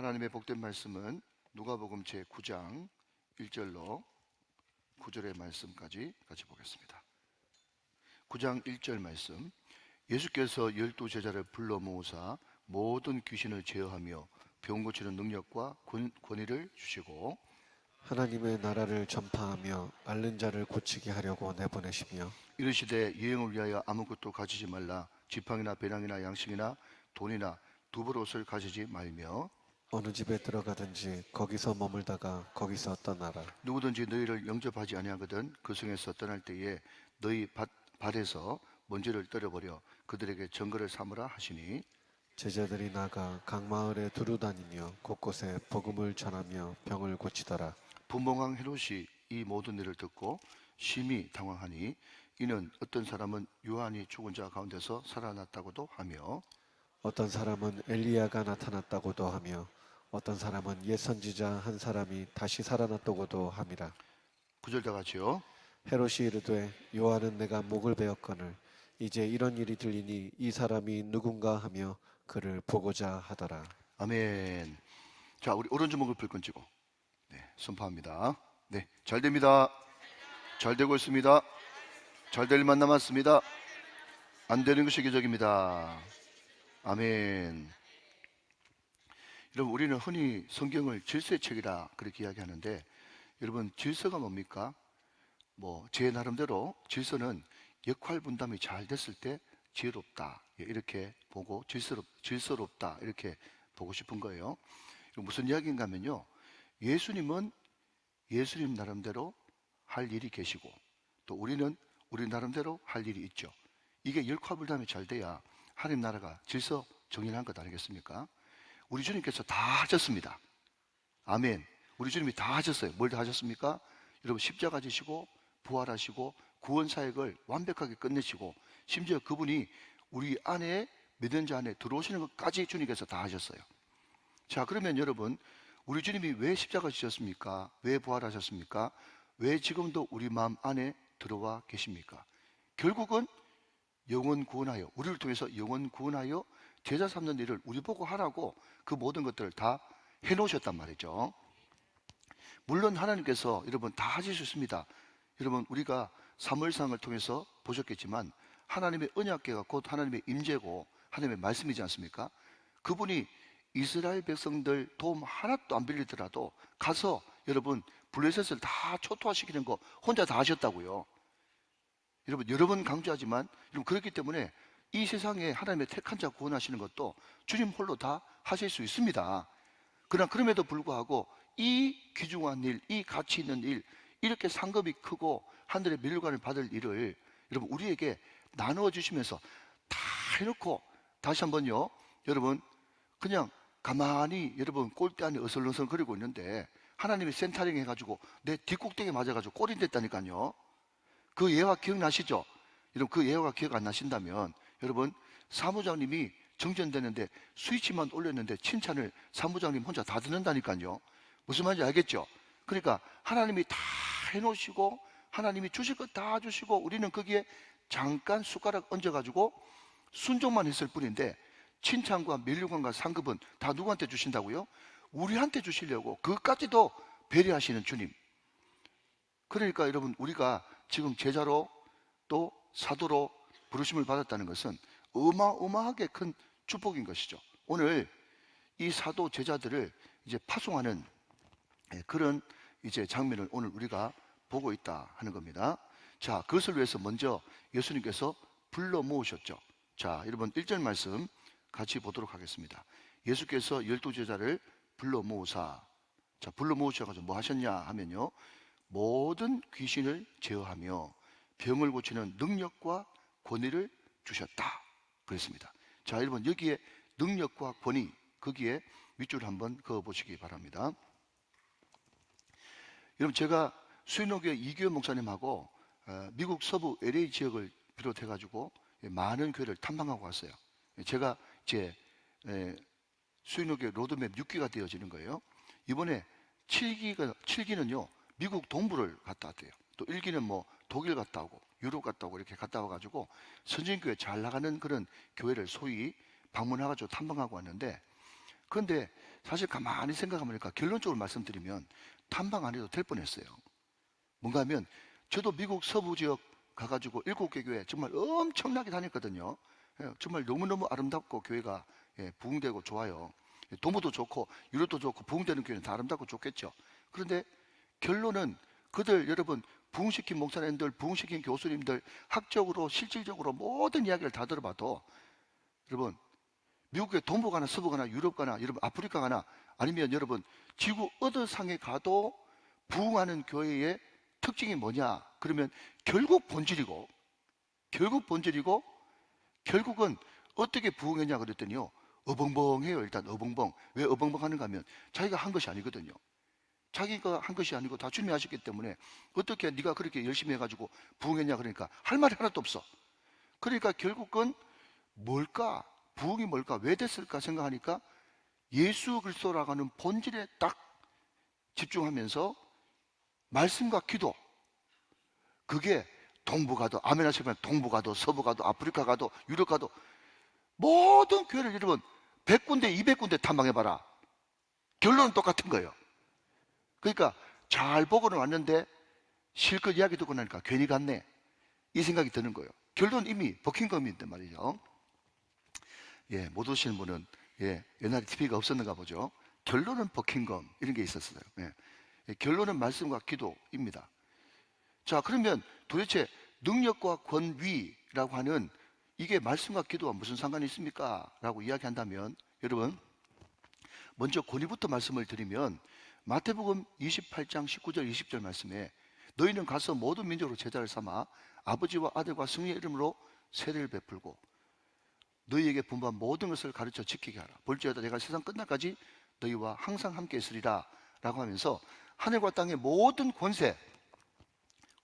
하나님의 복된 말씀은 누가복음 제9장 1절로 9절의 말씀까지 같이 보겠습니다. 9장 1절 말씀. 예수께서 12제자를 불러 모으사 모든 귀신을 제어하며 병 고치는 능력과 권위를 주시고 하나님의 나라를 전파하며 앓는 자를 고치게 하려고 내보내시며 이르시되 여행을 위하여 아무것도 가지지 말라. 지팡이나 배낭이나 양식이나 돈이나 두벌 옷을 가지지 말며 어느 집에 들어가든지 거기서 머물다가 거기서 떠나라. 누구든지 너희를 영접하지 아니하거든 그 성에서 떠날 때에 너희 발에서 먼지를 떨어버려 그들에게 증거를 삼으라 하시니 제자들이 나가 각 마을에 두루 다니며 곳곳에 복음을 전하며 병을 고치더라. 분봉왕 헤롯이 이 모든 일을 듣고 심히 당황하니 이는 어떤 사람은 요한이 죽은 자 가운데서 살아났다고도 하며 어떤 사람은 엘리야가 나타났다고도 하며 어떤 사람은 옛 선지자 한 사람이 다시 살아났다고도 함이라. 9절 다 같이요. 헤롯이 이르되 요한은 내가 목을 베었거늘 이제 이런 일이 들리니 이 사람이 누군가 하며 그를 보고자 하더라. 아멘. 자, 우리 오른주먹을 불끈 쥐고 선포합니다. 잘 됩니다. 잘 되고 있습니다. 잘 될 일만 남았습니다. 안 되는 것이 기적입니다. 아멘. 여러분, 우리는 흔히 성경을 질서의 책이라 그렇게 이야기하는데, 여러분, 질서가 뭡니까? 제 나름대로 질서는 역할 분담이 잘 됐을 때 지혜롭다 이렇게 보고 질서롭다 이렇게 보고 싶은 거예요. 무슨 이야기인가 하면요, 예수님은 예수님 나름대로 할 일이 계시고 또 우리는 우리 나름대로 할 일이 있죠. 이게 역할 분담이 잘 돼야 하나님 나라가 질서 정연한 것 아니겠습니까? 우리 주님께서 다 하셨습니다. 아멘. 우리 주님이 다 하셨어요. 뭘 다 하셨습니까? 여러분, 십자가 지시고 부활하시고 구원 사역을 완벽하게 끝내시고 심지어 그분이 우리 안에 믿는 자 안에 들어오시는 것까지 주님께서 다 하셨어요. 자, 그러면 여러분, 우리 주님이 왜 십자가 지셨습니까? 왜 부활하셨습니까? 왜 지금도 우리 마음 안에 들어와 계십니까? 결국은 영혼 구원하여, 우리를 통해서 영혼 구원하여 제자 삼는 일을 우리 보고 하라고 그 모든 것들을 다 해놓으셨단 말이죠. 물론 하나님께서 여러분 다 하실 수 있습니다. 여러분, 우리가 사무엘상을 통해서 보셨겠지만 하나님의 언약궤가 곧 하나님의 임재고 하나님의 말씀이지 않습니까? 그분이 이스라엘 백성들 도움 하나도 안 빌리더라도 가서 여러분 블레셋을 다 초토화시키는 거 혼자 다 하셨다고요. 여러분, 여러 번 강조하지만 여러분, 그렇기 때문에 이 세상에 하나님의 택한 자 구원하시는 것도 주님 홀로 다 하실 수 있습니다. 그러나 그럼에도 불구하고 이 귀중한 일, 이 가치 있는 일, 이렇게 상급이 크고 하늘의 면류관을 받을 일을 여러분 우리에게 나누어 주시면서 다 해놓고 다시 한번요, 여러분 그냥 가만히 여러분 꼴대 안에 어슬렁슬렁 거리고 있는데 하나님이 센터링 해가지고 내 뒷꼭대기에 맞아가지고 꼴이 됐다니까요. 그 예화 기억나시죠? 여러분, 그 예화가 기억 안 나신다면 여러분, 사무장님이 정전되는데 스위치만 올렸는데 칭찬을 사무장님 혼자 다 듣는다니까요. 무슨 말인지 알겠죠? 그러니까 하나님이 다 해놓으시고 하나님이 주실 것 다 주시고 우리는 거기에 잠깐 숟가락 얹어가지고 순종만 했을 뿐인데 칭찬과 면류관과 상급은 다 누구한테 주신다고요? 우리한테 주시려고 그것까지도 배려하시는 주님. 그러니까 여러분, 우리가 지금 제자로 또 사도로 부르심을 받았다는 것은 어마어마하게 큰 축복인 것이죠. 오늘 이 사도 제자들을 이제 파송하는 그런 이제 장면을 오늘 우리가 보고 있다 하는 겁니다. 자, 그것을 위해서 먼저 예수님께서 불러 모으셨죠. 자, 여러분 1절 말씀 같이 보도록 하겠습니다. 예수께서 12제자를 불러 모으사. 자, 불러 모으셔가지고 뭐 하셨냐 하면요, 모든 귀신을 제어하며 병을 고치는 능력과 권위를 주셨다 그랬습니다. 자, 여러분 여기에 능력과 권위, 거기에 밑줄 한번 그어 보시기 바랍니다. 여러분, 제가 수인호교회 이규현 목사님하고 미국 서부 LA 지역을 비롯해 가지고 많은 교회를 탐방하고 왔어요. 제가 이제 수인호교회 로드맵 6기가 되어지는 거예요. 이번에 7기는요 미국 동부를 갔다 왔대요. 또 1기는 뭐 독일 갔다 오고 유럽 갔다 오고 이렇게 갔다 와가지고 선진교회 잘 나가는 그런 교회를 소위 방문해가지고 탐방하고 왔는데, 그런데 사실 가만히 생각해보니까 결론적으로 말씀드리면 탐방 안 해도 될 뻔했어요. 뭔가 하면 저도 미국 서부 지역 가가지고 7개 교회 정말 엄청나게 다녔거든요. 예, 정말 너무너무 아름답고 교회가 부흥되고 좋아요. 도모도 좋고 유럽도 좋고 부흥되는 교회는 다 아름답고 좋겠죠. 그런데 결론은 그들 여러분 부흥시킨 목사님들, 부흥시킨 교수님들 학적으로 실질적으로 모든 이야기를 다 들어봐도 여러분 미국의 동부 가나 서부 가나 유럽 가나 여러분 아프리카 가나 아니면 여러분 지구 어느 상에 가도 부흥하는 교회의 특징이 뭐냐? 그러면 결국 본질이고 결국은 어떻게 부흥했냐 그랬더니요. 어벙벙해요. 일단 어벙벙. 왜 어벙벙하는가 하면 자기가 한 것이 아니거든요. 자기가 한 것이 아니고 다 주님이 하셨기 때문에 어떻게 네가 그렇게 열심히 해가지고 부흥했냐 그러니까 할 말이 하나도 없어. 그러니까 결국은 뭘까? 부흥이 뭘까? 왜 됐을까 생각하니까 예수 그리스도라고 하는 본질에 딱 집중하면서 말씀과 기도, 그게 동부 가도 아멘 하시면 동부 가도 서부 가도 아프리카 가도 유럽 가도 모든 교회를 여러분 100군데 200군데 탐방해봐라. 결론은 똑같은 거예요. 그러니까 잘 보고는 왔는데 실컷 이야기 듣고 나니까 괜히 갔네 이 생각이 드는 거예요. 결론 이미 버킹엄인데 말이죠. 예, 못 오시는 분은 옛날에 TV가 없었는가 보죠. 결론은 버킹엄 이런 게 있었어요. 결론은 말씀과 기도입니다. 자, 그러면 도대체 능력과 권위라고 하는 이게 말씀과 기도와 무슨 상관이 있습니까? 라고 이야기한다면 여러분 먼저 권위부터 말씀을 드리면 마태복음 28장 19절 20절 말씀에 너희는 가서 모든 민족으로 제자를 삼아 아버지와 아들과 성령의 이름으로 세례를 베풀고 너희에게 분부한 모든 것을 가르쳐 지키게 하라. 볼지어다 내가 세상 끝날까지 너희와 항상 함께 있으리라 라고 하면서 하늘과 땅의 모든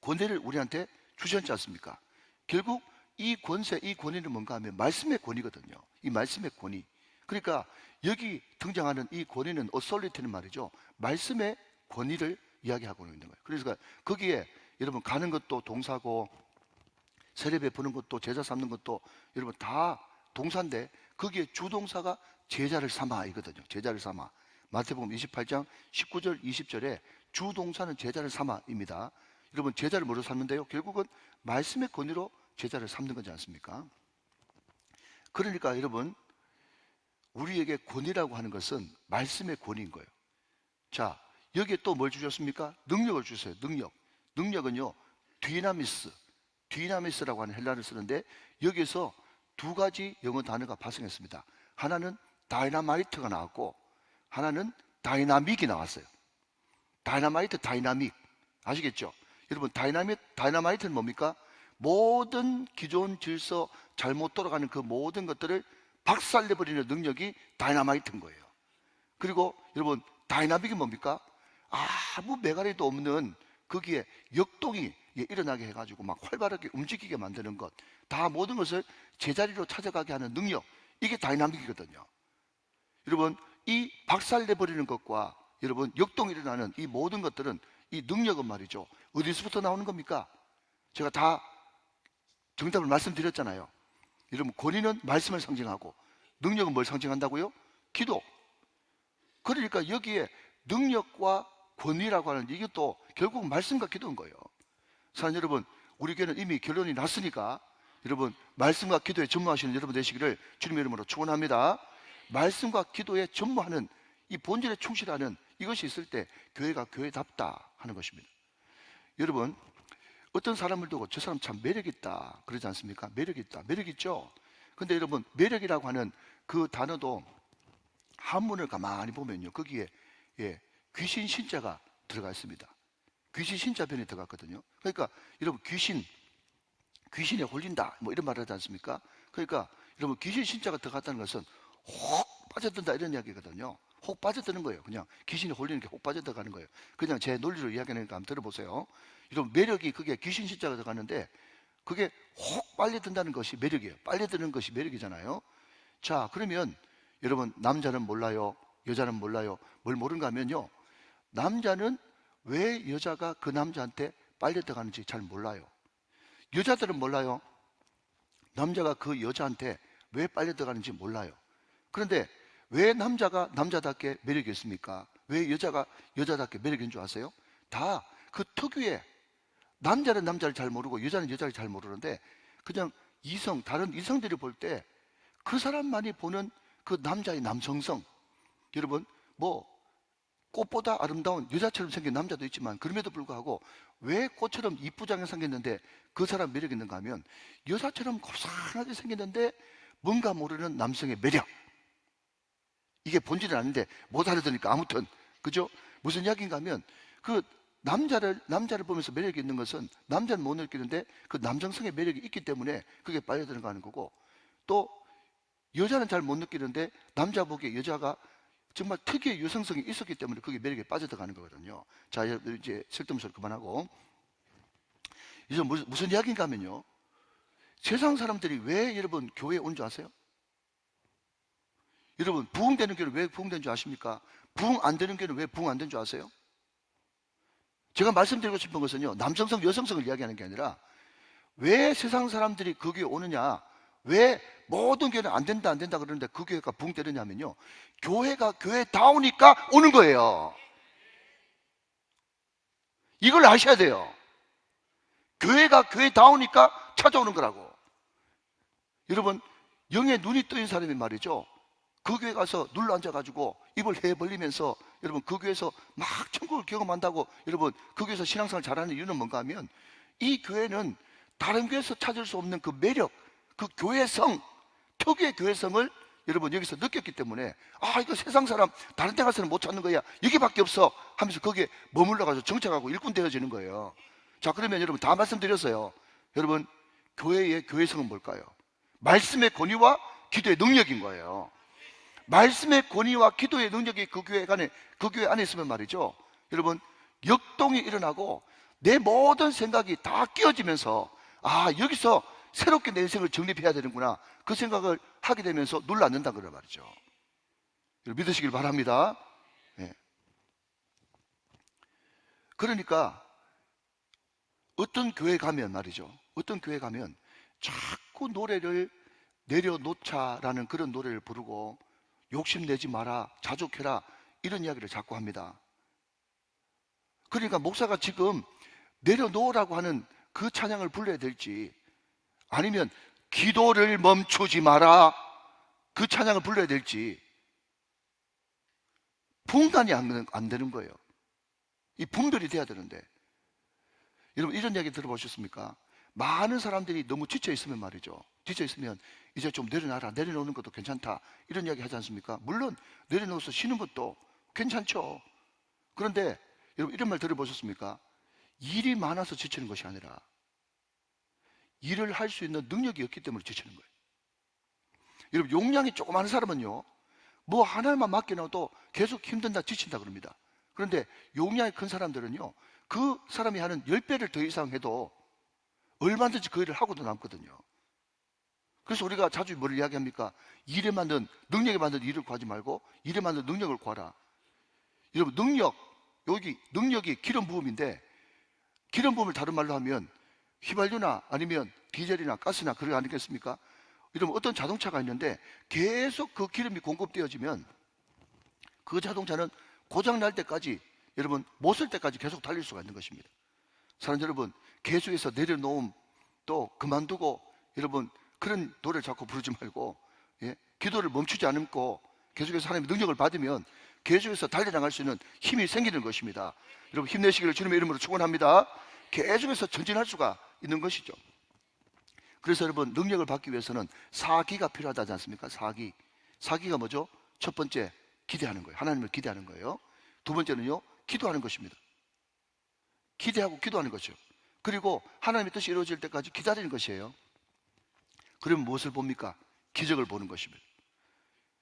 권세를 우리한테 주셨지 않습니까? 결국 이 권세, 이 권위는 뭔가 하면 말씀의 권위거든요. 이 말씀의 권위. 그러니까 여기 등장하는 이 권위는 authority는 말이죠. 말씀의 권위를 이야기하고 있는 거예요. 그래서 거기에 여러분 가는 것도 동사고 세례 베푸는 것도 제자 삼는 것도 여러분 다 동사인데 거기에 주동사가 제자를 삼아이거든요. 제자를 삼아. 마태복음 28장 19절 20절에 주동사는 제자를 삼아입니다. 여러분 제자를 뭐로 삼는데요? 결국은 말씀의 권위로 제자를 삼는 거지 않습니까? 그러니까 여러분 우리에게 권위라고 하는 것은 말씀의 권위인 거예요. 자, 여기에 또 뭘 주셨습니까? 능력을 주세요. 능력은요 디나미스라고 하는 헬라를 쓰는데 여기에서 두 가지 영어 단어가 발생했습니다. 하나는 다이나마이트가 나왔고 하나는 다이나믹이 나왔어요. 다이나믹 아시겠죠? 여러분 다이나마이트는 뭡니까? 모든 기존 질서 잘못 돌아가는 그 모든 것들을 박살내버리는 능력이 다이나마이트인 거예요. 그리고 여러분 다이나믹이 뭡니까? 아무 매가리도 없는 거기에 역동이 일어나게 해가지고 막 활발하게 움직이게 만드는 것, 다 모든 것을 제자리로 찾아가게 하는 능력, 이게 다이나믹이거든요. 여러분 이 박살내버리는 것과 여러분 역동이 일어나는 이 모든 것들은 이 능력은 말이죠 어디서부터 나오는 겁니까? 제가 다 정답을 말씀드렸잖아요. 여러분 권위는 말씀을 상징하고 능력은 뭘 상징한다고요? 기도. 그러니까 여기에 능력과 권위라고 하는 이것도 결국 말씀과 기도인 거예요. 사랑하는 여러분, 우리 교회는 이미 결론이 났으니까 여러분 말씀과 기도에 전무하시는 여러분 되시기를 주님의 이름으로 축원합니다. 말씀과 기도에 전무하는 이 본질에 충실하는 이것이 있을 때 교회가 교회답다 하는 것입니다. 여러분 어떤 사람을 두고 저 사람 참 매력 있다 그러지 않습니까? 매력 있다, 매력 있죠. 근데 여러분 매력이라고 하는 그 단어도 한문을 가만히 보면요 거기에 귀신 신자가 들어가 있습니다. 귀신 신자변이 들어갔거든요. 그러니까 여러분 귀신에 홀린다 뭐 이런 말을 하지 않습니까? 그러니까 여러분 귀신 신자가 들어갔다는 것은 혹 빠져든다 이런 이야기거든요. 혹 빠져드는 거예요. 그냥 귀신이 홀리는 게 혹 빠져들어가는 거예요. 그냥 제 논리로 이야기하니까 한번 들어보세요. 이런 매력이 그게 귀신 신자가 들어가는데 그게 혹 빨려든다는 것이 매력이에요. 빨려드는 것이 매력이잖아요. 자, 그러면 여러분 남자는 몰라요, 여자는 몰라요. 뭘 모르는가 하면요 남자는 왜 여자가 그 남자한테 빨려들어가는지 잘 몰라요. 여자들은 몰라요. 남자가 그 여자한테 왜 빨려들어가는지 몰라요. 그런데 왜 남자가 남자답게 매력이 있습니까? 왜 여자가 여자답게 매력이 있는 줄 아세요? 다 그 특유의, 남자는 남자를 잘 모르고 여자는 여자를 잘 모르는데 그냥 다른 이성들이 볼 때 그 사람만이 보는 그 남자의 남성성. 여러분, 뭐 꽃보다 아름다운 여자처럼 생긴 남자도 있지만 그럼에도 불구하고 왜 꽃처럼 이쁘장하게 생겼는데 그 사람 매력이 있는가 하면 여자처럼 고상하게 생겼는데 뭔가 모르는 남성의 매력. 이게 본질은 아닌데 못 알아들으니까 아무튼, 그죠? 무슨 이야기인가 하면 그 남자를 보면서 매력이 있는 것은 남자는 못 느끼는데 그 남성성의 매력이 있기 때문에 그게 빠져들어가는 거고, 또 여자는 잘 못 느끼는데 남자 보기에 여자가 정말 특유의 여성성이 있었기 때문에 그게 매력에 빠져들어가는 거거든요. 자, 이제 쓸데없는 소리 그만하고, 이제 무슨 이야기인가 하면요, 세상 사람들이 왜 여러분 교회에 온 줄 아세요? 여러분, 부흥되는 교회는 왜 부흥된 줄 아십니까? 부흥 안 되는 교회는 왜 부흥 안 된 줄 아세요? 제가 말씀드리고 싶은 것은요, 남성성, 여성성을 이야기하는 게 아니라 왜 세상 사람들이 그 교회에 오느냐, 왜 모든 교회는 안 된다 그러는데 그 교회가 부흥되느냐면요, 교회가 교회다우니까 오는 거예요. 이걸 아셔야 돼요. 교회가 교회다우니까 찾아오는 거라고. 여러분, 영의 눈이 뜨인 사람이 말이죠, 그 교회 가서 눌러 앉아가지고 입을 해 벌리면서 여러분 그 교회에서 막 천국을 경험한다고, 여러분 그 교회에서 신앙생활 잘하는 이유는 뭔가 하면 이 교회는 다른 교회에서 찾을 수 없는 그 매력, 그 교회성, 특유의 교회성을 여러분 여기서 느꼈기 때문에, 아, 이거 세상 사람 다른 데 가서는 못 찾는 거야, 여기밖에 없어 하면서 거기에 머물러가지고 정착하고 일꾼 되어지는 거예요. 자, 그러면 여러분 다 말씀드렸어요. 여러분, 교회의 교회성은 뭘까요? 말씀의 권위와 기도의 능력인 거예요. 말씀의 권위와 기도의 능력이 그 교회 안에 있으면 말이죠, 여러분, 역동이 일어나고 내 모든 생각이 다 끼어지면서, 아, 여기서 새롭게 내 인생을 정립해야 되는구나, 그 생각을 하게 되면서 눌러 앉는다 그런 말이죠. 여러분 믿으시길 바랍니다. 네. 그러니까 어떤 교회 가면 말이죠, 어떤 교회 가면 자꾸 노래를 내려놓자라는 그런 노래를 부르고 욕심내지 마라, 자족해라, 이런 이야기를 자꾸 합니다. 그러니까 목사가 지금 내려놓으라고 하는 그 찬양을 불러야 될지, 아니면 기도를 멈추지 마라, 그 찬양을 불러야 될지 분간이 안 되는 거예요. 이 분별이 돼야 되는데, 여러분 이런 이야기 들어보셨습니까? 많은 사람들이 너무 지쳐 있으면 말이죠, 지쳐 있으면 이제 좀 내려놔라, 내려놓는 것도 괜찮다, 이런 이야기 하지 않습니까? 물론 내려놓아서 쉬는 것도 괜찮죠. 그런데 여러분 이런 말 들어보셨습니까? 일이 많아서 지치는 것이 아니라 일을 할 수 있는 능력이 없기 때문에 지치는 거예요. 여러분 용량이 조그마한 사람은요, 뭐 하나만 맡겨놔도 계속 힘든다, 지친다 그럽니다. 그런데 용량이 큰 사람들은요, 그 사람이 하는 10배를 더 이상 해도 얼마든지 그 일을 하고도 남거든요. 그래서 우리가 자주 뭘 이야기합니까? 일에 맞는, 능력에 맞는 일을 구하지 말고 일에 맞는 능력을 구하라. 여러분 여기 능력이 기름 부음인데, 기름 부음을 다른 말로 하면 휘발유나 아니면 디젤이나 가스나 그런 거 아니겠습니까? 여러분 어떤 자동차가 있는데 계속 그 기름이 공급되어지면 그 자동차는 고장 날 때까지, 여러분 못 쓸 때까지 계속 달릴 수가 있는 것입니다. 사랑하는 여러분, 계속해서 내려놓음, 또 그만두고, 여러분 그런 노래를 자꾸 부르지 말고, 기도를 멈추지 않고 계속해서 하나님의 능력을 받으면 계속해서 달려나갈 수 있는 힘이 생기는 것입니다. 여러분 힘내시기를 주님의 이름으로 축원합니다. 계속해서 전진할 수가 있는 것이죠. 그래서 여러분 능력을 받기 위해서는 사기가 필요하다지 않습니까? 사기가 뭐죠? 첫 번째, 기대하는 거예요. 하나님을 기대하는 거예요. 두 번째는요, 기도하는 것입니다. 기대하고 기도하는 거죠. 그리고 하나님의 뜻이 이루어질 때까지 기다리는 것이에요. 그러면 무엇을 봅니까? 기적을 보는 것입니다.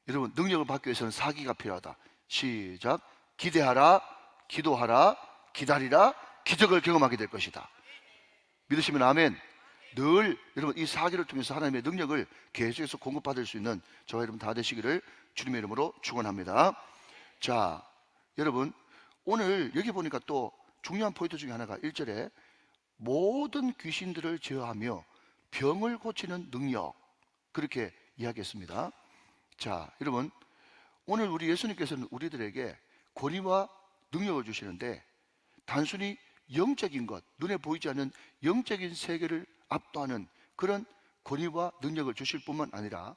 여러분 능력을 받기 위해서는 사기가 필요하다. 시작. 기대하라, 기도하라, 기다리라, 기적을 경험하게 될 것이다. 믿으시면 아멘. 늘 여러분 이 사기를 통해서 하나님의 능력을 계속해서 공급받을 수 있는 저와 여러분 다 되시기를 주님의 이름으로 축원합니다. 자, 여러분 오늘 여기 보니까 또 중요한 포인트 중에 하나가 1절에 모든 귀신들을 제어하며 병을 고치는 능력, 그렇게 이야기했습니다. 자, 여러분 오늘 우리 예수님께서는 우리들에게 권위와 능력을 주시는데 단순히 영적인 것, 눈에 보이지 않는 영적인 세계를 압도하는 그런 권위와 능력을 주실 뿐만 아니라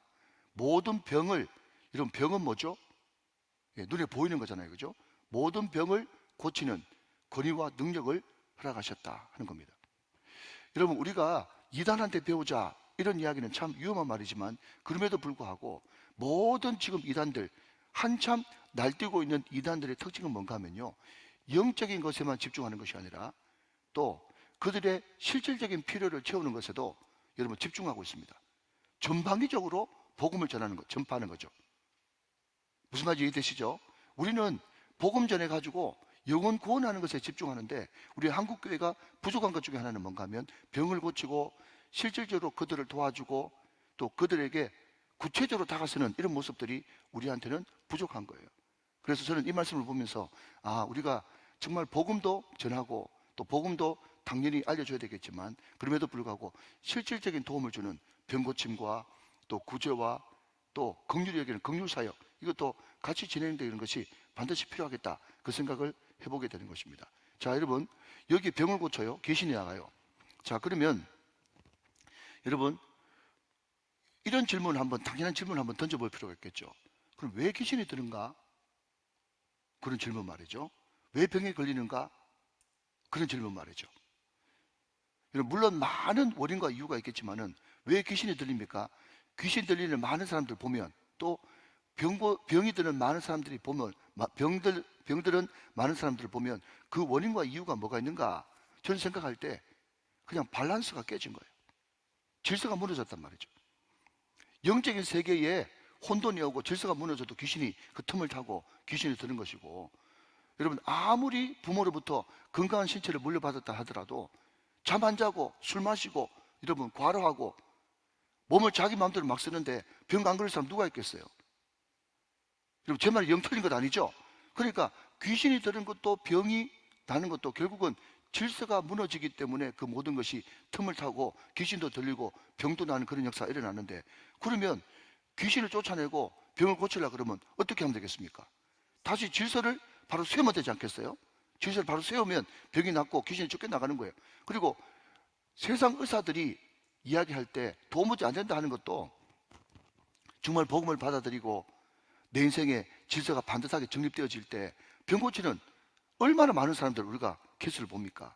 모든 병을, 이런 병은 뭐죠? 예, 눈에 보이는 거잖아요, 그죠? 모든 병을 고치는 권위와 능력을 허락하셨다 하는 겁니다. 여러분, 우리가 이단한테 배우자 이런 이야기는 참 위험한 말이지만 그럼에도 불구하고 모든 지금 이단들, 한참 날뛰고 있는 이단들의 특징은 뭔가 하면요, 영적인 것에만 집중하는 것이 아니라 또 그들의 실질적인 필요를 채우는 것에도 여러분 집중하고 있습니다. 전방위적으로 복음을 전하는 것, 전파하는 거죠. 무슨 말인지 이해되시죠? 우리는 복음 전해 가지고 영혼 구원하는 것에 집중하는데 우리 한국 교회가 부족한 것 중에 하나는 뭔가 하면 병을 고치고 실질적으로 그들을 도와주고 또 그들에게 구체적으로 다가서는 이런 모습들이 우리한테는 부족한 거예요. 그래서 저는 이 말씀을 보면서 우리가 정말 복음도 전하고 또 복음도 당연히 알려줘야 되겠지만 그럼에도 불구하고 실질적인 도움을 주는 병고침과 또 구제와 또 긍휼히 여기는 긍휼사역, 이것도 같이 진행되는 것이 반드시 필요하겠다, 그 생각을 해보게 되는 것입니다. 자, 여러분, 여기 병을 고쳐요, 귀신이 나가요. 자, 그러면 여러분, 이런 질문을 한번, 당연한 질문을 한번 던져볼 필요가 있겠죠. 그럼 왜 귀신이 드는가? 그런 질문 말이죠. 왜 병에 걸리는가? 그런 질문 말이죠. 물론 많은 원인과 이유가 있겠지만은 왜 귀신이 들립니까? 귀신 들리는 많은 사람들 보면, 또 병이 드는 많은 사람들이 보면, 병들은 많은 사람들을 보면 그 원인과 이유가 뭐가 있는가? 저는 생각할 때 그냥 밸런스가 깨진 거예요. 질서가 무너졌단 말이죠. 영적인 세계에 혼돈이 오고 질서가 무너져도 귀신이 그 틈을 타고 귀신이 드는 것이고, 여러분, 아무리 부모로부터 건강한 신체를 물려받았다 하더라도 잠 안 자고 술 마시고 여러분 과로하고 몸을 자기 마음대로 막 쓰는데 병 안 걸릴 사람 누가 있겠어요? 여러분, 제 말이 영 틀린 것 아니죠? 그러니까 귀신이 드는 것도 병이 나는 것도 결국은 질서가 무너지기 때문에 그 모든 것이 틈을 타고 귀신도 들리고 병도 나는 그런 역사가 일어나는데, 그러면 귀신을 쫓아내고 병을 고치려고 그러면 어떻게 하면 되겠습니까? 다시 질서를 바로 세우면 되지 않겠어요? 질서를 바로 세우면 병이 낫고 귀신이 쫓겨나가는 거예요. 그리고 세상 의사들이 이야기할 때 도무지 안 된다 하는 것도 정말 복음을 받아들이고 내 인생의 질서가 반듯하게 정립되어질 때 병 고치는 얼마나 많은 사람들을 우리가 케이스를 봅니까?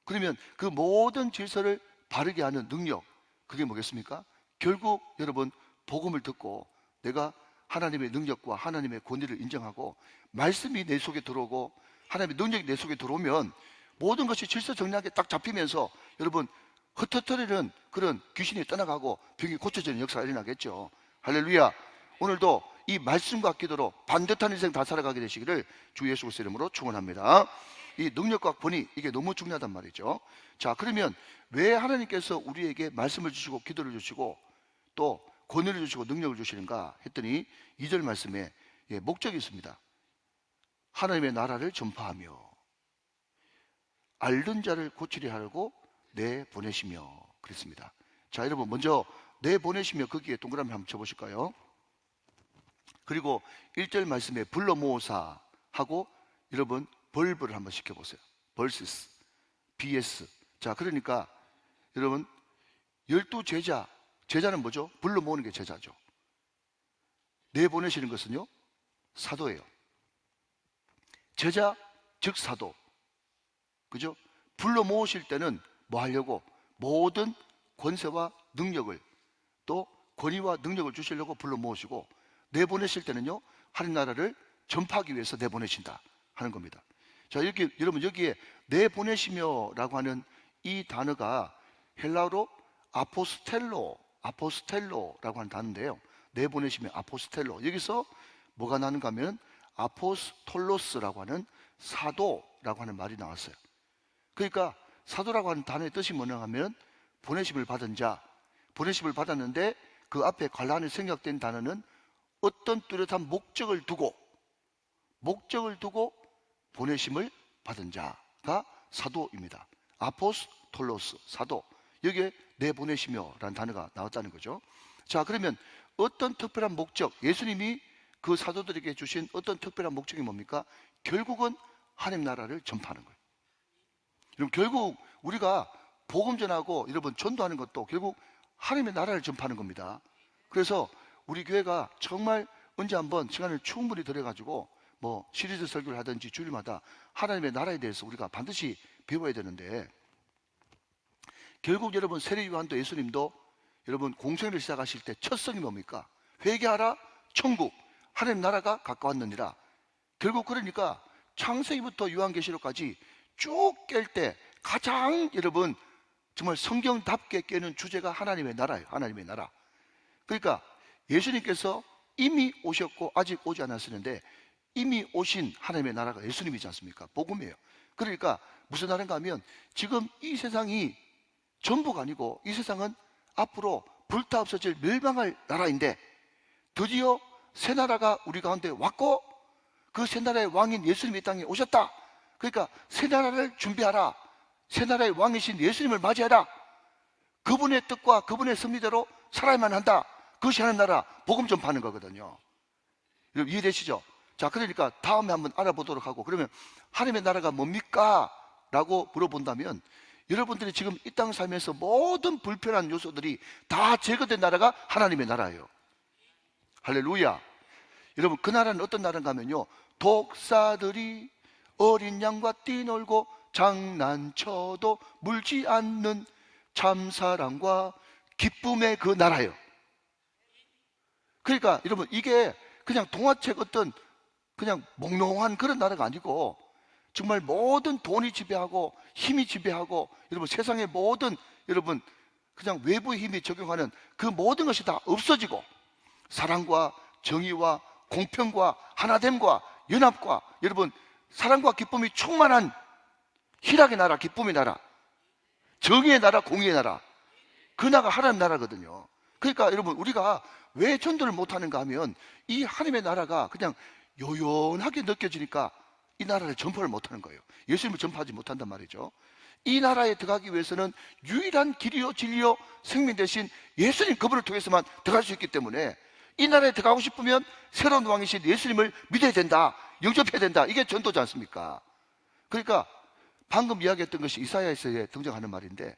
그러면 그 모든 질서를 바르게 하는 능력, 그게 뭐겠습니까? 결국 여러분, 복음을 듣고 내가 하나님의 능력과 하나님의 권위를 인정하고 말씀이 내 속에 들어오고 하나님의 능력이 내 속에 들어오면 모든 것이 질서 정리하게 딱 잡히면서 여러분, 흩어뜨리는 그런 귀신이 떠나가고 병이 고쳐지는 역사가 일어나겠죠. 할렐루야. 오늘도 이 말씀과 기도로 반듯한 인생 다 살아가게 되시기를 주 예수 그리스도의 이름으로 축원합니다. 이 능력과 권위, 이게 너무 중요하단 말이죠. 자, 그러면 왜 하나님께서 우리에게 말씀을 주시고 기도를 주시고 또 권위를 주시고 능력을 주시는가 했더니 2절 말씀에 목적이 있습니다. 하나님의 나라를 전파하며 앓는 자를 고치려 하려고 내보내시며 그랬습니다. 자, 여러분, 먼저 내보내시며 거기에 동그라미 한번 쳐보실까요? 그리고 1절 말씀에 불러 모으사 하고 여러분 벌브를 한번 시켜보세요. 벌시스, BS. 자, 그러니까 여러분 12제자, 제자는 뭐죠? 불러 모으는 게 제자죠. 내보내시는 것은요, 사도예요. 제자 즉 사도, 그죠? 불러 모으실 때는 뭐 하려고? 모든 권세와 능력을, 또 권위와 능력을 주시려고 불러 모으시고, 내보내실 때는요, 하나님 나라를 전파하기 위해서 내보내신다 하는 겁니다. 자, 이렇게 여러분, 여기에 내보내시며라고 하는 이 단어가 헬라어로 아포스텔로라고 하는 단어인데요. 내보내시며 아포스텔로, 여기서 뭐가 나는가 하면 아포스톨로스라고 하는 사도라고 하는 말이 나왔어요. 그러니까 사도라고 하는 단어의 뜻이 뭐냐 하면 보내심을 받은 자, 보내심을 받았는데 그 앞에 관란에 생략된 단어는 어떤 뚜렷한 목적을 두고 보내심을 받은 자가 사도입니다. 아포스톨로스, 사도. 여기에 내보내시며 라는 단어가 나왔다는 거죠. 자, 그러면 어떤 특별한 목적, 예수님이 그 사도들에게 주신 어떤 특별한 목적이 뭡니까? 결국은 하나님 나라를 전파하는 거예요. 여러분, 결국 우리가 복음 전하고 여러분 전도하는 것도 결국 하나님의 나라를 전파하는 겁니다. 그래서 우리 교회가 정말 언제 한번 시간을 충분히 들여가지고 뭐 시리즈 설교를 하든지 주일마다 하나님의 나라에 대해서 우리가 반드시 배워야 되는데, 결국 여러분 세례 요한도 예수님도 여러분 공생을 시작하실 때 첫 성이 뭡니까? 회개하라, 천국, 하나님 나라가 가까웠느니라. 결국 그러니까 창세기부터 요한계시록까지 쭉 깰 때 가장 여러분 정말 성경답게 깨는 주제가 하나님의 나라예요. 하나님의 나라. 그러니까 예수님께서 이미 오셨고 아직 오지 않았었는데 이미 오신 하나님의 나라가 예수님이지 않습니까? 복음이에요. 그러니까 무슨 나라인가 하면 지금 이 세상이 전부가 아니고 이 세상은 앞으로 불타 없어질 멸망할 나라인데 드디어 새 나라가 우리 가운데 왔고 그 새 나라의 왕인 예수님이 이 땅에 오셨다. 그러니까 새 나라를 준비하라. 새 나라의 왕이신 예수님을 맞이하라. 그분의 뜻과 그분의 섭리대로 살아야만 한다. 그것이 하나님 나라 복음 전파하는 거거든요. 여러분 이해되시죠? 자, 그러니까 다음에 한번 알아보도록 하고, 그러면 하나님의 나라가 뭡니까? 라고 물어본다면 여러분들이 지금 이 땅 살면서 모든 불편한 요소들이 다 제거된 나라가 하나님의 나라예요. 할렐루야. 여러분 그 나라는 어떤 나라인가 하면요, 독사들이 어린 양과 뛰놀고 장난쳐도 물지 않는 참사랑과 기쁨의 그 나라예요. 그러니까 여러분 이게 그냥 동화책 어떤 그냥 몽롱한 그런 나라가 아니고 정말 모든 돈이 지배하고 힘이 지배하고 여러분 세상의 모든 여러분 그냥 외부의 힘이 적용하는 그 모든 것이 다 없어지고 사랑과 정의와 공평과 하나됨과 연합과 여러분 사랑과 기쁨이 충만한 희락의 나라, 기쁨의 나라, 정의의 나라, 공의의 나라, 그 나라가 하나님 나라거든요. 그러니까 여러분 우리가 왜 전도를 못하는가 하면 이 하나님의 나라가 그냥 요연하게 느껴지니까 이 나라를 전파를 못하는 거예요. 예수님을 전파하지 못한단 말이죠. 이 나라에 들어가기 위해서는 유일한 길이요 진리요 생명 대신 예수님 그분을 통해서만 들어갈 수 있기 때문에 이 나라에 들어가고 싶으면 새로운 왕이신 예수님을 믿어야 된다, 영접해야 된다. 이게 전도지 않습니까? 그러니까 방금 이야기했던 것이 이사야에서 등장하는 말인데,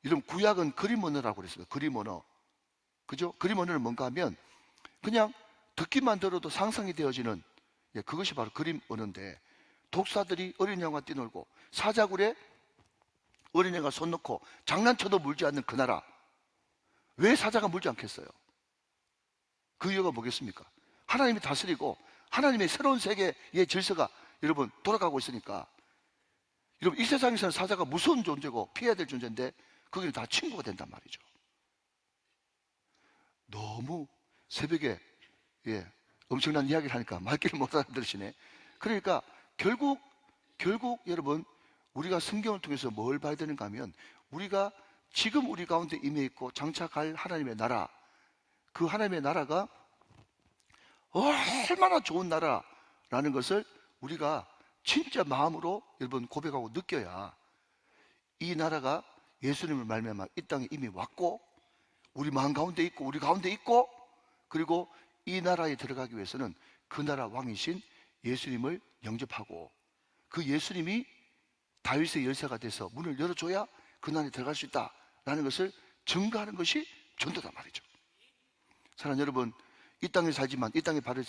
이런 구약은 그림 언어라고 그랬어요. 그림 언어. 그죠? 그림 언어는 뭔가 하면 그냥 듣기만 들어도 상상이 되어지는, 그것이 바로 그림 언어인데, 독사들이 어린 양과 뛰놀고 사자굴에 어린 양과 손 넣고 장난쳐도 물지 않는 그 나라. 왜 사자가 물지 않겠어요? 그 이유가 뭐겠습니까? 하나님이 다스리고 하나님의 새로운 세계의 질서가 여러분 돌아가고 있으니까. 여러분 이 세상에서는 사자가 무서운 존재고 피해야 될 존재인데 거기는 다 친구가 된단 말이죠. 너무 새벽에 엄청난 이야기를 하니까 말귀를 못 알아들으시네. 그러니까 결국 여러분 우리가 성경을 통해서 뭘 봐야 되는가 하면 우리가 지금 우리 가운데 임해 있고 장차갈 하나님의 나라, 그 하나님의 나라가 얼마나 좋은 나라라는 것을 우리가 진짜 마음으로 여러분 고백하고 느껴야 이 나라가 예수님을 말미암아 이 땅에 이미 왔고 우리 마음 가운데 있고 우리 가운데 있고, 그리고 이 나라에 들어가기 위해서는 그 나라 왕이신 예수님을 영접하고 그 예수님이 다윗의 열쇠가 돼서 문을 열어줘야 그 나라에 들어갈 수 있다라는 것을 증거하는 것이 전도단 말이죠. 사랑하는 여러분, 이 땅에 살지만, 이 땅에 발을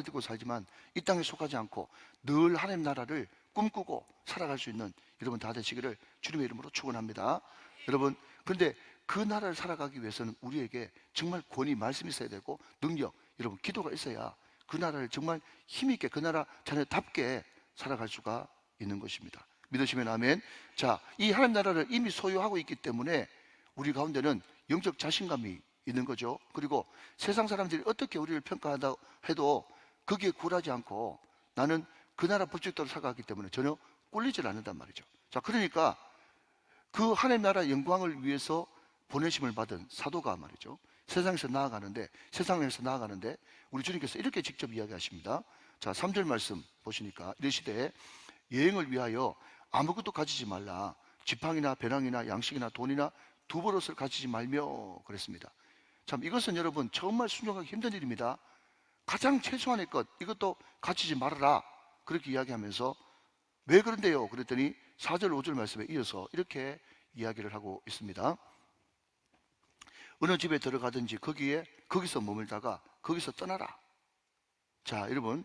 딛고 살지만 이 땅에 속하지 않고 늘 하나님 나라를 꿈꾸고 살아갈 수 있는 여러분 다 되시기를 주님의 이름으로 축원합니다. 여러분, 그런데 그 나라를 살아가기 위해서는 우리에게 정말 권위, 말씀이 있어야 되고 능력, 여러분 기도가 있어야 그 나라를 정말 힘있게 그 나라 자녀답게 살아갈 수가 있는 것입니다. 믿으시면 아멘. 자, 이 하나님 나라를 이미 소유하고 있기 때문에 우리 가운데는 영적 자신감이 있는 거죠. 그리고 세상 사람들이 어떻게 우리를 평가한다 해도 거기에 굴하지 않고 나는 그 나라 법칙대로 살아가기 때문에 전혀 꿀리질 않는단 말이죠. 자, 그러니까 그 하나님 나라 영광을 위해서 보내심을 받은 사도가 말이죠, 세상에서 나아가는데 우리 주님께서 이렇게 직접 이야기하십니다. 자, 3절 말씀 보시니까 이르시되 여행을 위하여 아무것도 가지지 말라. 지팡이나 배낭이나 양식이나 돈이나 두버릇을 가지지 말며 그랬습니다. 참 이것은 여러분 정말 순종하기 힘든 일입니다. 가장 최소한의 것, 이것도 갖추지 말아라. 그렇게 이야기하면서 왜 그런데요? 그랬더니 4절 5절 말씀에 이어서 이렇게 이야기를 하고 있습니다. 어느 집에 들어가든지 거기서 머물다가 거기서 떠나라. 자, 여러분,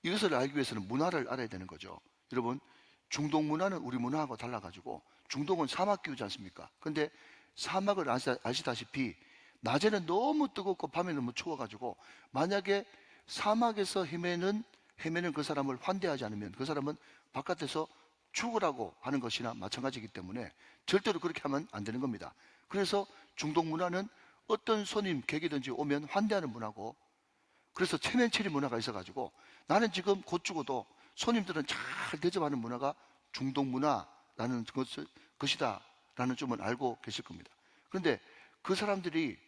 이것을 알기 위해서는 문화를 알아야 되는 거죠. 여러분, 중동 문화는 우리 문화하고 달라가지고, 중동은 사막 기후지 않습니까? 근데 사막을 아시다시피 낮에는 너무 뜨겁고 밤에는 너무 추워가지고, 만약에 사막에서 헤매는 그 사람을 환대하지 않으면 그 사람은 바깥에서 죽으라고 하는 것이나 마찬가지이기 때문에 절대로 그렇게 하면 안 되는 겁니다. 그래서 중동 문화는 어떤 손님, 객이든지 오면 환대하는 문화고, 그래서 체면체리 문화가 있어가지고, 나는 지금 곧 죽어도 손님들은 잘 대접하는 문화가 중동 문화라는 것이다 라는 점을 알고 계실 겁니다. 그런데 그 사람들이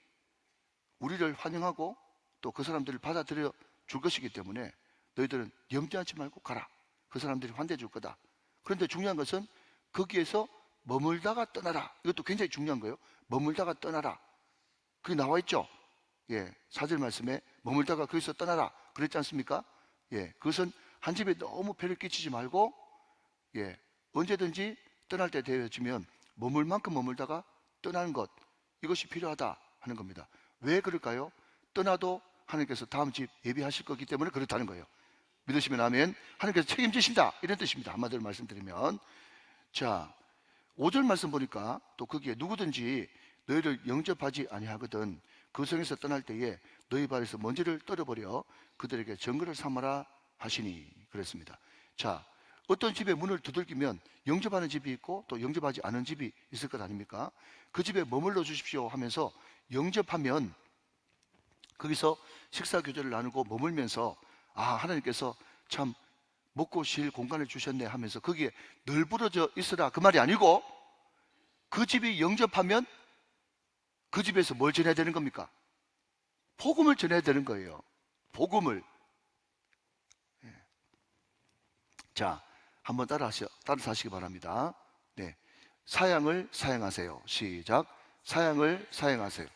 우리를 환영하고 또 그 사람들을 받아들여 줄 것이기 때문에 너희들은 염려하지 말고 가라. 그 사람들이 환대해 줄 거다. 그런데 중요한 것은 거기에서 머물다가 떠나라. 이것도 굉장히 중요한 거예요. 머물다가 떠나라. 그게 나와 있죠. 예, 4절 말씀에 머물다가 거기서 떠나라 그랬지 않습니까? 예, 그것은 한 집에 너무 배를 끼치지 말고, 예, 언제든지 떠날 때 되어지면 머물 만큼 머물다가 떠나는 것, 이것이 필요하다 하는 겁니다. 왜 그럴까요? 떠나도 하나님께서 다음 집 예비하실 거기 때문에 그렇다는 거예요. 믿으시면 아멘. 하나님께서 책임지신다 이런 뜻입니다. 한마디로 말씀드리면, 자, 5절 말씀 보니까 또 거기에 누구든지 너희를 영접하지 아니하거든 그 성에서 떠날 때에 너희 발에서 먼지를 떨어버려 그들에게 정거를 삼아라 하시니 그랬습니다. 자, 어떤 집에 문을 두들기면 영접하는 집이 있고 또 영접하지 않은 집이 있을 것 아닙니까? 그 집에 머물러 주십시오 하면서 영접하면 거기서 식사 교제를 나누고 머물면서, 아, 하나님께서 참 먹고 쉴 공간을 주셨네 하면서 거기에 널브러져 있으라 그 말이 아니고, 그 집이 영접하면 그 집에서 뭘 전해야 되는 겁니까? 복음을 전해야 되는 거예요. 복음을. 예. 자, 한번 따라서 하시기 바랍니다. 네, 사양을 사양하세요. 시작. 사양을 사양하세요.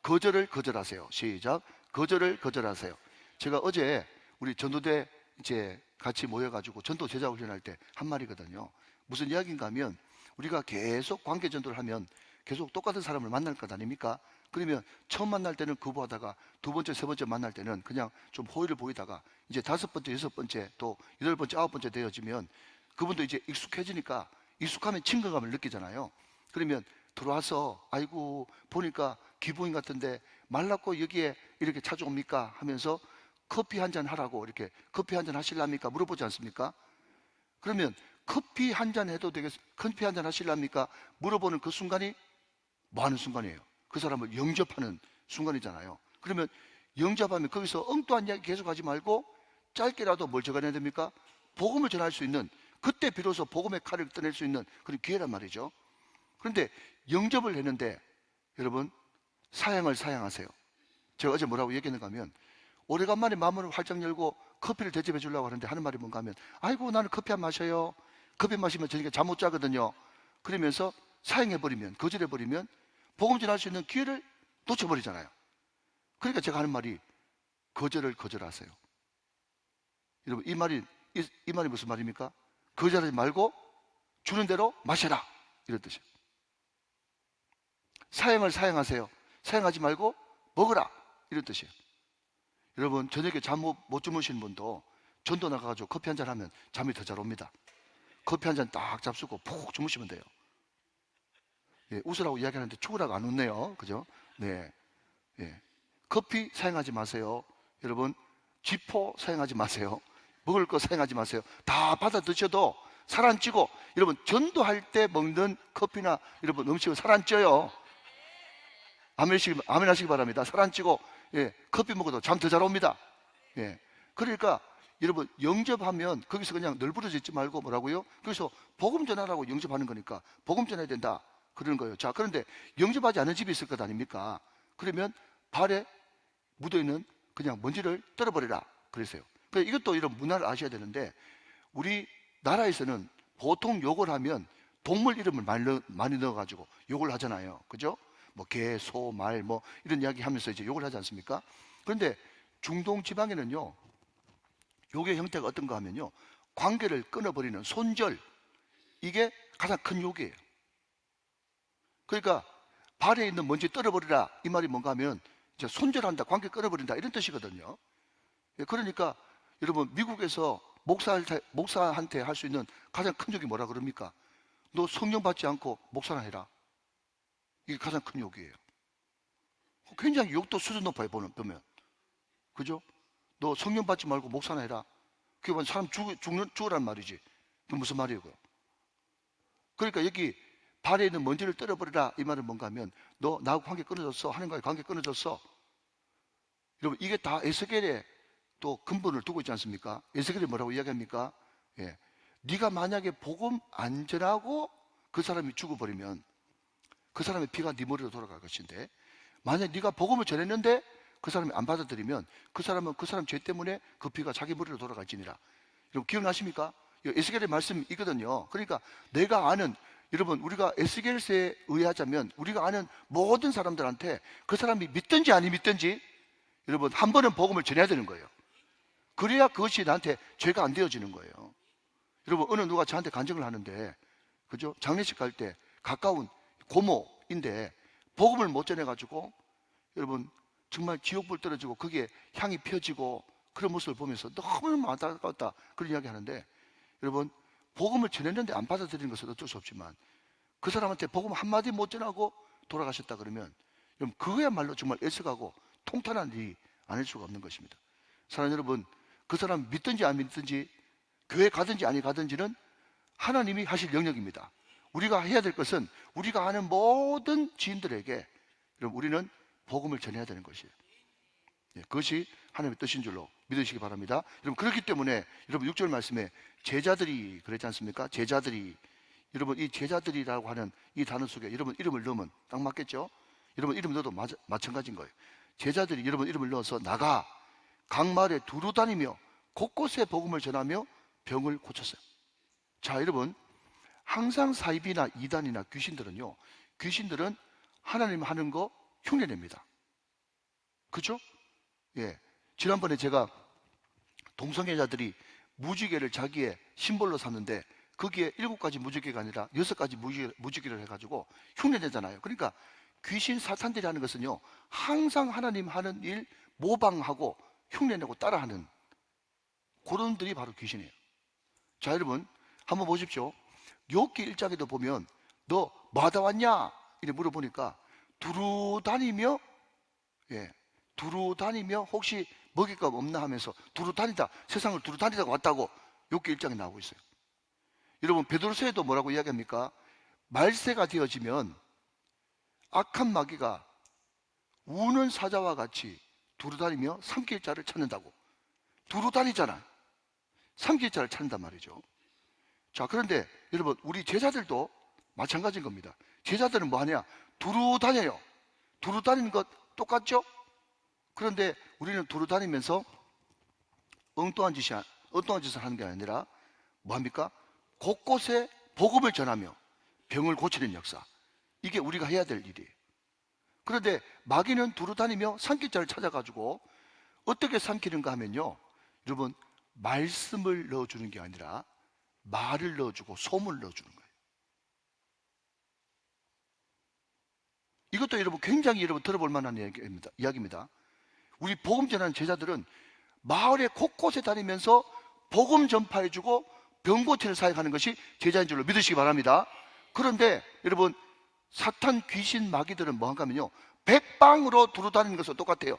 거절을 거절하세요. 시작. 거절을 거절하세요. 제가 어제 우리 전도대 이제 같이 모여가지고 전도 제자 훈련할 때 한 말이거든요. 무슨 이야기인가 하면, 우리가 계속 관계 전도를 하면 계속 똑같은 사람을 만날 것 아닙니까? 그러면 처음 만날 때는 거부하다가 두 번째, 세 번째 만날 때는 그냥 좀 호의를 보이다가 이제 다섯 번째, 여섯 번째, 또 여덟 번째, 아홉 번째 되어지면 그분도 이제 익숙해지니까, 익숙하면 친근감을 느끼잖아요. 그러면 들어와서 아이고 보니까 기부인 같은데 말랐고 여기에 이렇게 찾아옵니까 하면서 커피 한 잔 하라고, 이렇게 커피 한 잔 하실랍니까 물어보지 않습니까? 그러면 커피 한 잔 해도 되겠어요? 커피 한 잔 하실랍니까 물어보는 그 순간이 뭐 하는 순간이에요? 그 사람을 영접하는 순간이잖아요. 그러면 영접하면 거기서 엉뚱한 이야기 계속하지 말고 짧게라도 뭘 전해야 됩니까? 복음을 전할 수 있는, 그때 비로소 복음의 칼을 떠낼 수 있는 그런 기회란 말이죠. 그런데 영접을 했는데 여러분, 사양을 사양하세요. 제가 어제 뭐라고 얘기했는가 하면, 오래간만에 마음을 활짝 열고 커피를 대접해 주려고 하는데 하는 말이 뭔가 하면, 아이고 나는 커피 안 마셔요. 커피 마시면 저녁에 잠 못 자거든요. 그러면서 사양해버리면, 거절해버리면 복음 전할 수 있는 기회를 놓쳐버리잖아요. 그러니까 제가 하는 말이 거절을 거절하세요. 여러분, 이 말이 무슨 말입니까? 거절하지 말고 주는 대로 마셔라 이런 뜻이에요. 사양을 사양하세요. 사양하지 말고 먹으라 이런 뜻이에요. 여러분, 저녁에 잠 못 주무시는 분도 전도 나가가지고 커피 한잔 하면 잠이 더 잘 옵니다. 커피 한 잔 딱 잡수고 푹 주무시면 돼요. 예, 웃으라고 이야기하는데 죽으라고 안 웃네요. 그죠? 네. 예. 커피 사용하지 마세요. 여러분, 쥐포 사용하지 마세요. 먹을 거 사용하지 마세요. 다 받아 드셔도 살 안 찌고, 여러분, 전도할 때 먹는 커피나 여러분 음식은 살 안 쪄요. 아멘 하시기 바랍니다. 살 안 찌고, 예, 커피 먹어도 잠 더 잘 옵니다. 예. 그러니까 여러분, 영접하면 거기서 그냥 널브러져 있지 말고 뭐라고요? 그래서 복음 전하라고 영접하는 거니까 복음 전해야 된다 그러는 거예요. 자, 그런데 영접하지 않은 집이 있을 것 아닙니까? 그러면 발에 묻어있는 그냥 먼지를 떨어버리라 그랬어요. 그러니까 이것도 이런 문화를 아셔야 되는데, 우리 나라에서는 보통 욕을 하면 동물 이름을 많이 넣어가지고 욕을 하잖아요. 그죠? 뭐 개, 소, 말 뭐 이런 이야기 하면서 이제 욕을 하지 않습니까? 그런데 중동 지방에는요, 요괴 형태가 어떤가 하면요, 관계를 끊어버리는 손절, 이게 가장 큰 요괴예요. 그러니까 발에 있는 먼지 떨어버리라, 이 말이 뭔가 하면 이제 손절한다, 관계 끊어버린다, 이런 뜻이거든요. 예, 그러니까 여러분, 미국에서 목사한테 할 수 있는 가장 큰 욕이 뭐라 그럽니까? 너 성령 받지 않고 목사나 해라. 이게 가장 큰 욕이에요. 굉장히 욕도 수준 높아요, 보면. 그죠? 너 성령 받지 말고 목사나 해라. 그게 뭐 사람 죽으란 말이지. 그 무슨 말이에요? 그러니까 여기 발에 있는 먼지를 떨어버리라, 이 말은 뭔가 하면 너 나하고 관계 끊어졌어, 하나님과의 관계 끊어졌어. 여러분, 이게 다 에스겔의 또 근본을 두고 있지 않습니까? 에스겔이 뭐라고 이야기합니까? 예. 네가 만약에 복음 안 전하고 그 사람이 죽어버리면 그 사람의 피가 네 머리로 돌아갈 것인데, 만약 네가 복음을 전했는데 그 사람이 안 받아들이면 그 사람은 그 사람 죄 때문에 그 피가 자기 머리로 돌아갈지니라. 여러분, 기억나십니까? 에스겔의 말씀이거든요. 그러니까 내가 아는, 여러분, 우리가 에스겔서에 의하자면 우리가 아는 모든 사람들한테 그 사람이 믿든지 아니 믿든지 여러분, 한 번은 복음을 전해야 되는 거예요. 그래야 그것이 나한테 죄가 안 되어지는 거예요. 여러분, 어느 누가 저한테 간증을 하는데, 그죠? 장례식 갈 때 가까운 고모인데 복음을 못 전해가지고 여러분, 정말 지옥불 떨어지고 거기에 향이 펴지고 그런 모습을 보면서 너무 안타깝다, 그런 이야기 하는데, 여러분, 복음을 전했는데 안 받아들이는 것은 어쩔 수 없지만 그 사람한테 복음 한마디 못 전하고 돌아가셨다 그러면 여러분, 그거야말로 정말 애석하고 통탄한 일이 아닐 수가 없는 것입니다. 사랑하는 여러분, 그 사람 믿든지 안 믿든지 교회 가든지 아니 가든지는 하나님이 하실 영역입니다. 우리가 해야 될 것은 우리가 아는 모든 지인들에게 여러분, 우리는 복음을 전해야 되는 것이에요. 예, 그것이 하나님의 뜻인 줄로 믿으시기 바랍니다. 여러분, 그렇기 때문에 여러분 6절 말씀에 제자들이 그랬지 않습니까? 제자들이, 여러분, 이 제자들이라고 하는 이 단어 속에 여러분 이름을 넣으면 딱 맞겠죠? 여러분 이름 넣어도 마찬가지인 거예요. 제자들이 여러분 이름을 넣어서 나가 각 마을에 두루 다니며 곳곳에 복음을 전하며 병을 고쳤어요. 자, 여러분, 항상 사이비나 이단이나 귀신들은요, 귀신들은 하나님 하는 거 흉내냅니다. 그죠? 예. 지난번에 제가 동성애자들이 무지개를 자기의 심벌로 삼는데 거기에 7가지 무지개가 아니라 6가지 무지개를 해가지고 흉내내잖아요. 그러니까 귀신 사탄들이 하는 것은요, 항상 하나님 하는 일 모방하고 흉내내고 따라하는 그런 들이 바로 귀신이에요. 자, 여러분, 한번 보십시오. 욥기 1장에도 보면 너 뭐하다 왔냐? 이렇게 물어보니까 두루 다니며, 예, 두루 다니며 혹시 먹잇감 없나 하면서 두루 다니다, 세상을 두루 다니다가 왔다고 욥기 1장에 나오고 있어요. 여러분, 베드로서에도 뭐라고 이야기합니까? 말세가 되어지면 악한 마귀가 우는 사자와 같이 두루 다니며 삼킬 자를 찾는다고. 두루 다니잖아. 삼킬 자를 찾는단 말이죠. 자, 그런데 여러분, 우리 제자들도 마찬가지인 겁니다. 제자들은 뭐 하냐? 두루 다녀요. 두루 다니는 것 똑같죠? 그런데 우리는 두루 다니면서 엉뚱한 짓을 하는 게 아니라 뭐 합니까? 곳곳에 복음을 전하며 병을 고치는 역사. 이게 우리가 해야 될 일이에요. 그런데 마귀는 두루 다니며 삼킬 자를 찾아가지고 어떻게 삼키는가 하면요, 여러분, 말씀을 넣어주는 게 아니라 말을 넣어주고 소문을 넣어주는 거예요. 이것도 여러분 굉장히 여러분 들어볼 만한 이야기입니다. 우리 복음 전하는 제자들은 마을의 곳곳에 다니면서 복음 전파해주고 병 고치는 사역하는 것이 제자인 줄로 믿으시기 바랍니다. 그런데 여러분, 사탄, 귀신, 마귀들은 뭐한가 하면요, 백방으로 두루 다니는 것과 똑같아요.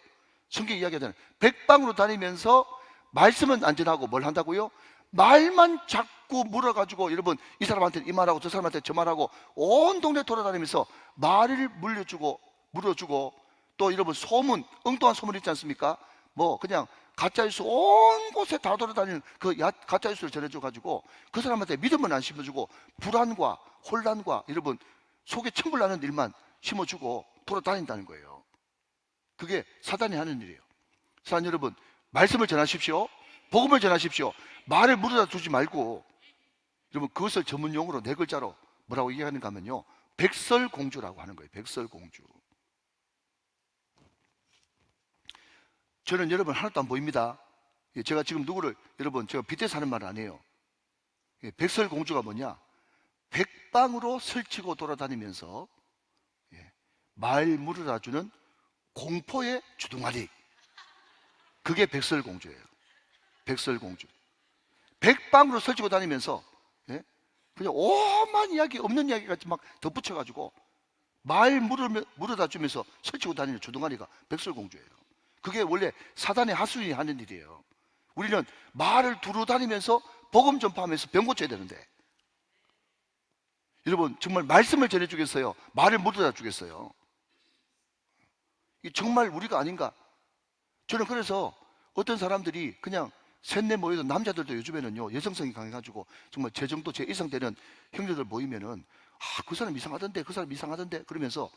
성경이 이야기하잖아요. 백방으로 다니면서 말씀은 안 전하고 뭘 한다고요? 말만 자꾸 물어가지고 여러분, 이 사람한테 이 말하고 저 사람한테 저 말하고 온 동네 돌아다니면서 말을 물려주고 물어주고, 또 여러분 소문, 엉뚱한 소문 있지 않습니까? 뭐 그냥 가짜뉴스 온 곳에 다 돌아다니는 그 가짜뉴스를 전해줘가지고 그 사람한테 믿음은 안 심어주고 불안과 혼란과 여러분 속에 천불 나는 일만 심어주고 돌아다닌다는 거예요. 그게 사단이 하는 일이에요. 사랑 여러분, 말씀을 전하십시오. 복음을 전하십시오. 말을 물어다 주지 말고, 여러분, 그것을 전문용어로 4글자로 뭐라고 얘기하는가 하면요, 백설공주라고 하는 거예요. 백설공주. 저는 여러분 하나도 안 보입니다. 예, 제가 지금 누구를 여러분 제가 빗대서 하는 말은 아니에요. 예, 백설공주가 뭐냐? 백방으로 설치고 돌아다니면서 예, 말 물으라 주는 공포의 주둥아리. 그게 백설공주예요. 백설공주. 백방으로 설치고 다니면서 예? 그냥 오만 이야기 없는 이야기 같이 막 덧붙여가지고 말 물어다 주면서 설치고 다니는 주둥아리가 백설공주예요. 그게 원래 사단의 하수인이 하는 일이에요. 우리는 말을 두루 다니면서 복음 전파하면서 병 고쳐야 되는데 여러분 정말 말씀을 전해주겠어요? 말을 물어다 주겠어요? 이게 정말 우리가 아닌가? 저는 그래서 어떤 사람들이 그냥 셋넷 모여도 남자들도 요즘에는요 여성성이 강해가지고 정말 제 정도 제 이상 되는 형제들 모이면은 그 사람 이상하던데 그 사람 이상하던데 그러면서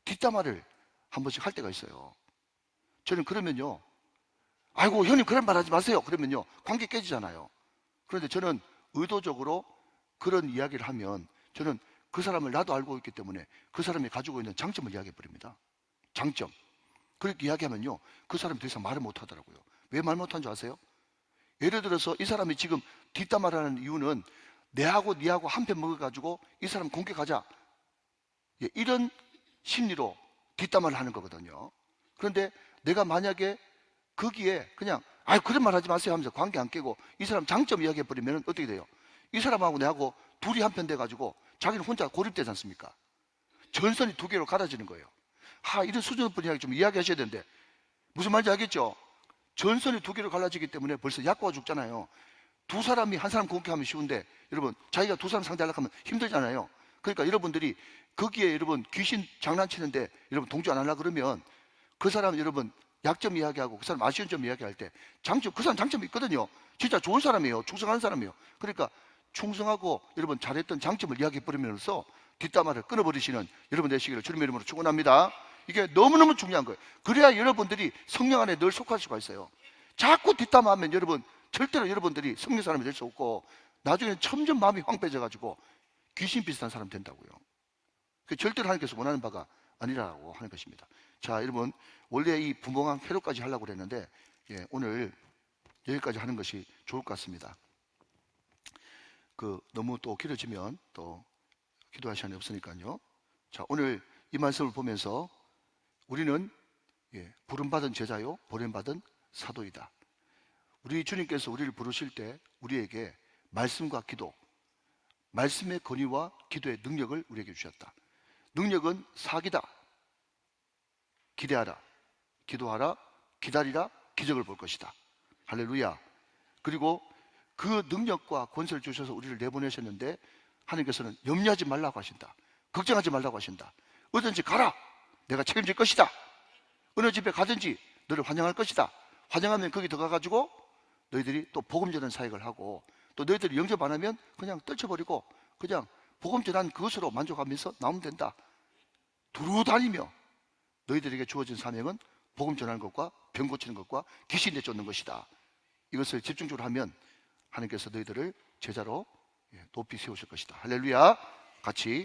뒷담화를 한 번씩 할 때가 있어요. 저는 그러면요 아이고 형님 그런 말 하지 마세요 그러면요 관계 깨지잖아요. 그런데 저는 의도적으로 그런 이야기를 하면 저는 그 사람을 나도 알고 있기 때문에 그 사람이 가지고 있는 장점을 이야기해 버립니다. 장점. 그렇게 이야기하면요 그 사람이 더 이상 말을 못 하더라고요. 왜 말 못한 줄 아세요? 예를 들어서 이 사람이 지금 뒷담화를 하는 이유는 내하고 니하고 한 편 먹어가지고 이 사람 공격하자 예, 이런 심리로 뒷담화를 하는 거거든요. 그런데 내가 만약에 거기에 그냥 그런 말 하지 마세요 하면서 관계 안 깨고 이 사람 장점 이야기해 버리면 어떻게 돼요? 이 사람하고 내하고 둘이 한 편 돼가지고 자기는 혼자 고립되지 않습니까? 전선이 두 개로 갈라지는 거예요. 이런 수준 높은 이야기 좀 이야기하셔야 되는데 무슨 말인지 알겠죠? 전선이 두 개로 갈라지기 때문에 벌써 약고가 죽잖아요. 두 사람이 한 사람 공격하면 쉬운데 여러분 자기가 두 사람 상대하려고 하면 힘들잖아요. 그러니까 여러분들이 거기에 여러분 귀신 장난치는데 여러분 동조 안 하려고 그러면 그 사람 여러분 약점 이야기하고 그 사람 아쉬운 점 이야기할 때 장점 그 사람 장점이 있거든요. 진짜 좋은 사람이에요. 충성하는 사람이에요. 그러니까 충성하고 여러분 잘했던 장점을 이야기해 버리면서 뒷담화를 끊어버리시는 여러분 되시기를 주님의 이름으로 축원합니다. 이게 너무너무 중요한 거예요. 그래야 여러분들이 성령 안에 늘 속할 수가 있어요. 자꾸 뒷담화하면 여러분 절대로 여러분들이 성령 사람이 될 수 없고 나중에는 점점 마음이 황폐해져가지고 귀신 비슷한 사람 된다고요. 절대로 하나님께서 원하는 바가 아니라고 하는 것입니다. 자, 여러분 원래 이 분봉왕 회로까지 하려고 그랬는데 오늘 여기까지 하는 것이 좋을 것 같습니다. 너무 또 길어지면 또 기도할 시간이 없으니까요. 자, 오늘 이 말씀을 보면서 우리는 부름받은 제자요 보냄받은 사도이다. 우리 주님께서 우리를 부르실 때 우리에게 말씀과 기도, 말씀의 권위와 기도의 능력을 우리에게 주셨다. 능력은 사기다. 기대하라, 기도하라, 기다리라, 기적을 볼 것이다. 할렐루야. 그리고 그 능력과 권세를 주셔서 우리를 내보내셨는데 하나님께서는 염려하지 말라고 하신다. 걱정하지 말라고 하신다. 어디든지 가라. 내가 책임질 것이다. 어느 집에 가든지 너를 환영할 것이다. 환영하면 거기 들어가가지고 너희들이 또 복음 전하는 사역을 하고 또 너희들이 영접 안 하면 그냥 떨쳐버리고 그냥 복음 전한 그것으로 만족하면서 나오면 된다. 두루 다니며 너희들에게 주어진 사명은 복음 전하는 것과 병 고치는 것과 귀신 내쫓는 것이다. 이것을 집중적으로 하면 하나님께서 너희들을 제자로 높이 세우실 것이다. 할렐루야. 같이